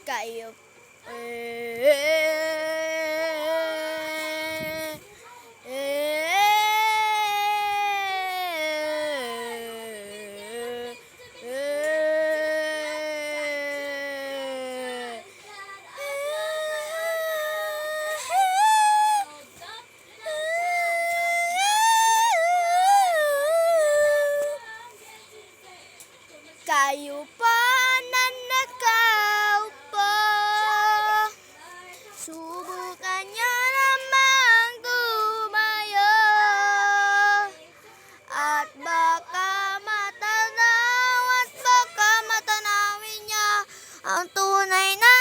Kayo. Kayo pa na nakaupo, subukan niyo namang tumayo, at baka matanawin niya ang tunay na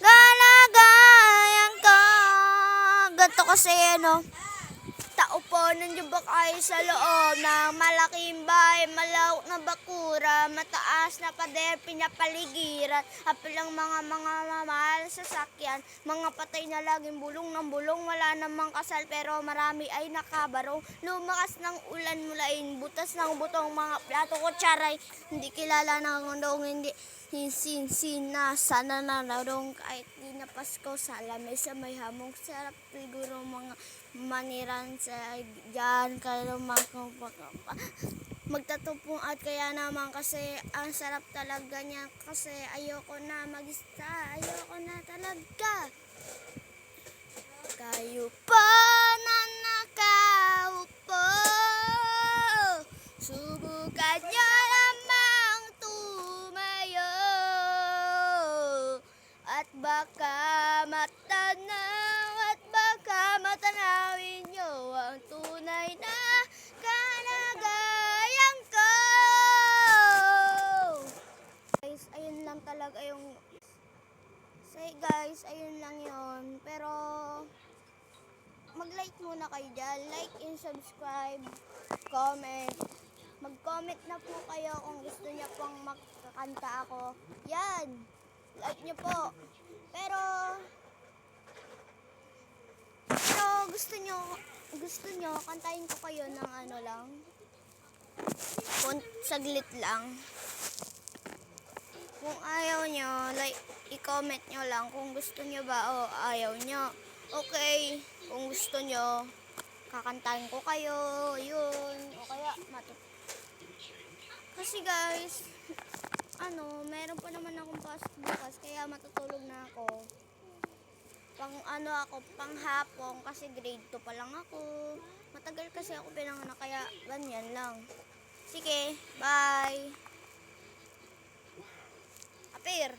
kalagayan ko. Ganto kasi tao po, nandiyan ba kayo sa loob ng malaking bahay, malawak na bakura, mataas na pader, pinapaligiran, apilang mga mamahal sa sasakyan, mga patay na laging bulong ng bulong, wala namang kasal pero marami ay nakabarong, lumakas ng ulan mulain, butas ng butong, mga plato, kutsaray, hindi kilala ng undong, hindi hinsin na sana nanarong kahit di na Pasko sa lamesa may hamong sarap siguro mga maniran sa dyan kayo magtatupong at kaya naman kasi ang sarap talaga niya kasi ayoko na mag-isa, ayoko na talaga. Kayo pa na nakaupo, subukan niyo namang tumayo, at baka matanawin niyo ang tunay na kalagayan ko. Guys, ayun lang talaga yung ayun lang yun. Pero mag-like muna kayo dyan. Like and subscribe, comment. Mag-comment na po kayo kung gusto niyo pong makakanta ako. Yan, like niyo po. Pero gusto nyo kantahin ko kayo ng lang, saglit lang. Kung ayaw nyo, like, i-comment nyo lang kung gusto nyo ba o ayaw nyo. Okay, kung gusto nyo, kakantahin ko kayo, yun, o kaya kasi guys, meron pa naman akong pasok bukas, kaya matutulog na ako. Pang hapon kasi grade 2 pa lang ako. Matagal kasi ako pinanganak kaya ganyan lang. Sige, bye. Apir.